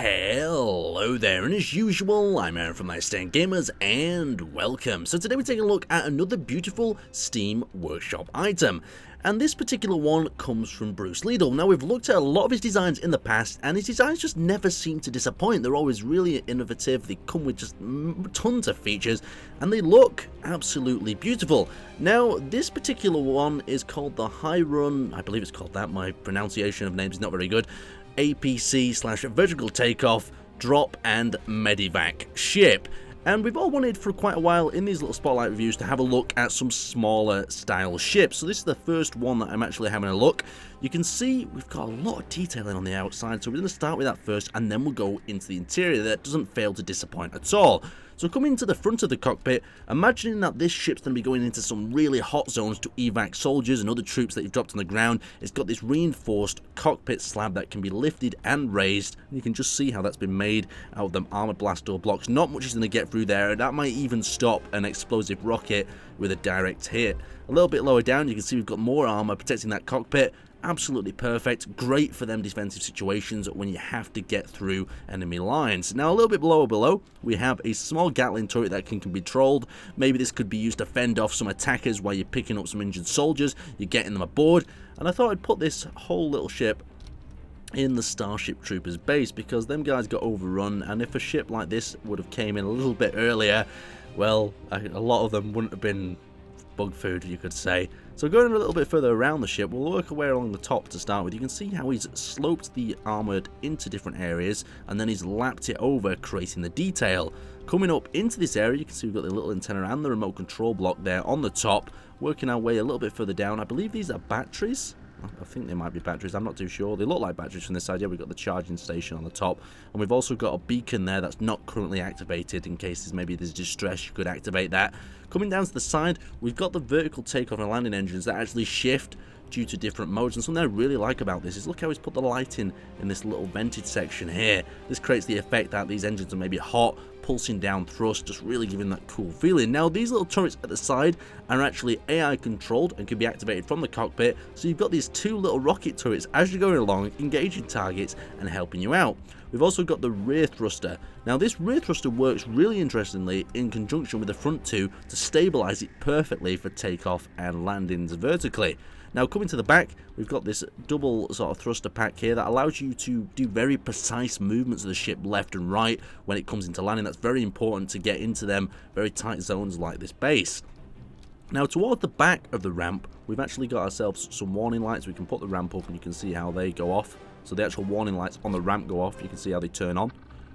Hello there, and as usual, I'm Aaron from Stand Gamers, and welcome. So today we're taking a look at another beautiful Steam Workshop item, and this particular one comes from Bruce Liedel. Now, we've looked at a lot of his designs in the past, and his designs just never seem to disappoint. They're always really innovative, they come with just tons of features, and they look absolutely beautiful. Now, this particular one is called the Hirund, I believe it's called that, my pronunciation of names is not very good, APC/vertical takeoff, drop and medevac ship. And we've all wanted for quite a while in these little spotlight reviews to have a look at some smaller style ships. So this is the first one that I'm actually having a look. You can see we've got a lot of detailing on the outside, so we're going to start with that first and then we'll go into the interior. That doesn't fail to disappoint at all. So coming to the front of the cockpit, imagining that this ship's going to be going into some really hot zones to evac soldiers and other troops that you've dropped on the ground. It's got this reinforced cockpit slab that can be lifted and raised. And you can just see how that's been made out of them armored blast door blocks. Not much is going to get through there. That might even stop an explosive rocket with a direct hit. A little bit lower down, you can see we've got more armor protecting that cockpit. Absolutely perfect, great for them defensive situations when you have to get through enemy lines. Now a little bit below, we have a small Gatling turret that can be controlled. Maybe this could be used to fend off some attackers while you're picking up some injured soldiers, you're getting them aboard. And I thought I'd put this whole little ship in the Starship Troopers base because them guys got overrun, and if a ship like this would have came in a little bit earlier, well, a lot of them wouldn't have been bug food, you could say. So going a little bit further around the ship, we'll work our way along the top to start with. You can see how he's sloped the armoured into different areas, and then he's lapped it over, creating the detail. Coming up into this area, you can see we've got the little antenna and the remote control block there on the top. Working our way a little bit further down, I believe these are batteries. I think they might be batteries, I'm not too sure. They look like batteries from this side. Yeah, we've got the charging station on the top. And we've also got a beacon there that's not currently activated. In case there's distress, you could activate that. Coming down to the side, we've got the vertical takeoff and landing engines that actually shift due to different modes. And something I really like about this is look how he's put the lighting in this little vented section here. This creates the effect that these engines are maybe hot, pulsing down thrust, just really giving that cool feeling. Now these little turrets at the side are actually AI controlled and can be activated from the cockpit, so you've got these two little rocket turrets as you're going along, engaging targets and helping you out. We've also got the rear thruster. Now this rear thruster works really interestingly in conjunction with the front two to stabilize it perfectly for takeoff and landings vertically. Now coming to the back, we've got this double sort of thruster pack here that allows you to do very precise movements of the ship left and right when it comes into landing. That's very important to get into them very tight zones like this base. Now towards the back of the ramp, we've actually got ourselves some warning lights. We can put the ramp up and you can see how they go off. So the actual warning lights on the ramp go off. You can see how they turn on.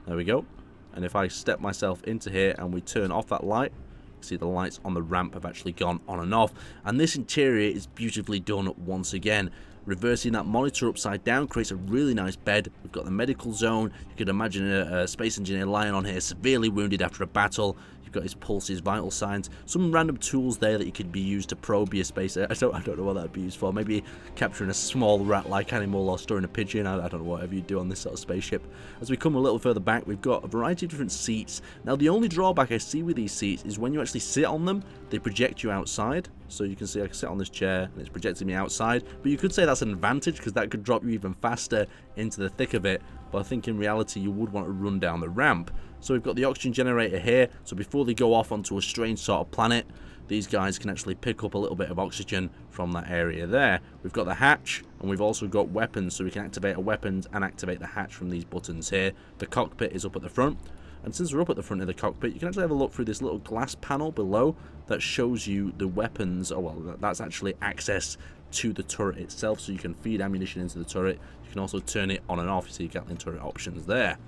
There we go. And if I step myself into here and we turn off that light, see the lights on the ramp have actually gone on and off, and this interior is beautifully done once again. Reversing that monitor upside down creates a really nice bed. We've got the medical zone. You could imagine a space engineer lying on here severely wounded after a battle. You've got his pulses, vital signs, some random tools there that you could be used to probe your space. I don't know what that would be used for. Maybe capturing a small rat-like animal or storing a pigeon. I don't know, whatever you do on this sort of spaceship. As we come a little further back, we've got a variety of different seats. Now the only drawback I see with these seats is when you actually sit on them, they project you outside. So you can see I can sit on this chair and it's projecting me outside, but you could say that's an advantage because that could drop you even faster into the thick of it. But I think in reality you would want to run down the ramp. So we've got the oxygen generator here, so before they go off onto a strange sort of planet, these guys can actually pick up a little bit of oxygen from that area there. We've got the hatch, and we've also got weapons, so we can activate our weapons and activate the hatch from these buttons here. The cockpit is up at the front, and since we're up at the front of the cockpit, you can actually have a look through this little glass panel below that shows you the weapons. Oh well, that's actually access to the turret itself, so you can feed ammunition into the turret. You can also turn it on and off. You see Gatling turret options there.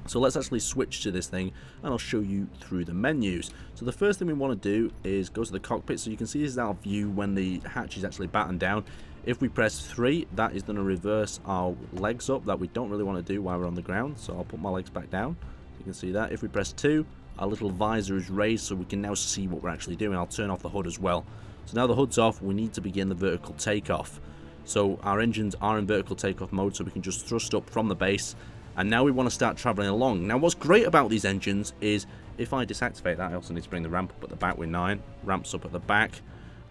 So let's actually switch to this thing and I'll show you through the menus. So the first thing we want to do is go to the cockpit. So you can see this is our view when the hatch is actually battened down. If we press 3, that is going to reverse our legs up. That we don't really want to do while we're on the ground. So I'll put my legs back down. You can see that. If we press 2, our little visor is raised so we can now see what we're actually doing. I'll turn off the hood as well. So now the hood's off, we need to begin the vertical takeoff. So our engines are in vertical takeoff mode, so we can just thrust up from the base. And now we want to start traveling along. Now what's great about these engines is if I deactivate that, I also need to bring the ramp up at the back with 9. Ramps up at the back.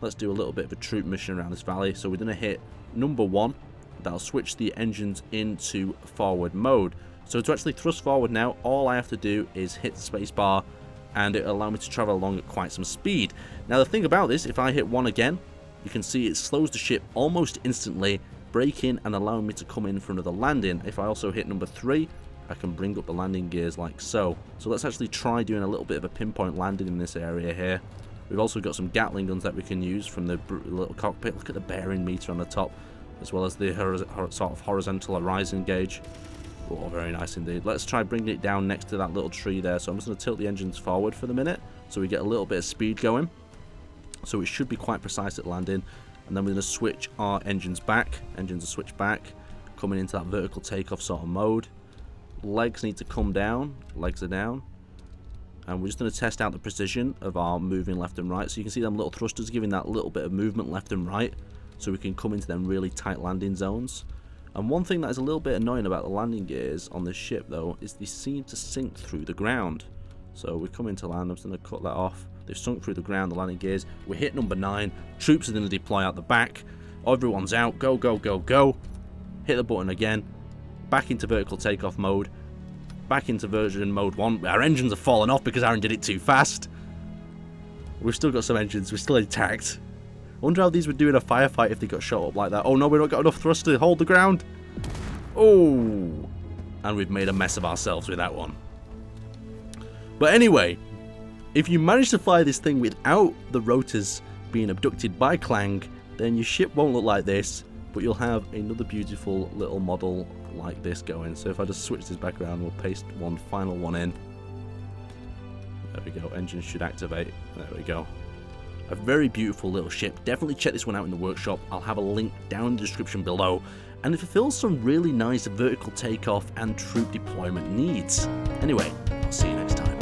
Let's do a little bit of a troop mission around this valley. So we're going to hit number 1. That'll switch the engines into forward mode. So to actually thrust forward now, all I have to do is hit spacebar, and it'll allow me to travel along at quite some speed. Now the thing about this, if I hit 1 again, you can see it slows the ship almost instantly, braking and allowing me to come in for another landing. If I also hit number 3, I can bring up the landing gears like so. So let's actually try doing a little bit of a pinpoint landing in this area here. We've also got some Gatling guns that we can use from the little cockpit. Look at the bearing meter on the top, as well as the sort of horizontal horizon gauge. Oh, very nice indeed. Let's try bringing it down next to that little tree there. So I'm just going to tilt the engines forward for the minute, so we get a little bit of speed going. So it should be quite precise at landing. And then we're going to switch our engines back. Engines are switched back, coming into that vertical takeoff sort of mode. Legs need to come down. Legs are down. And we're just going to test out the precision of our moving left and right. So you can see them little thrusters giving that little bit of movement left and right, so we can come into them really tight landing zones. And one thing that is a little bit annoying about the landing gears on this ship though is they seem to sink through the ground. So we come into land. I'm just going to cut that off. They've sunk through the ground, the landing gears. We hit number 9. Troops are going to deploy out the back. Everyone's out. Go, go, go, go. Hit the button again. Back into vertical takeoff mode. Back into version mode 1. Our engines have fallen off because Aaron did it too fast. We've still got some engines. We're still intact. I wonder how these would do in a firefight if they got shot up like that. Oh no, we've not got enough thrust to hold the ground. Oh. And we've made a mess of ourselves with that one. But anyway, if you manage to fly this thing without the rotors being abducted by Clang, then your ship won't look like this, but you'll have another beautiful little model like this going. So if I just switch this back around, we'll paste one final one in. There we go, engines should activate. There we go. A very beautiful little ship. Definitely check this one out in the workshop. I'll have a link down in the description below. And it fulfills some really nice vertical takeoff and troop deployment needs. Anyway, I'll see you next time.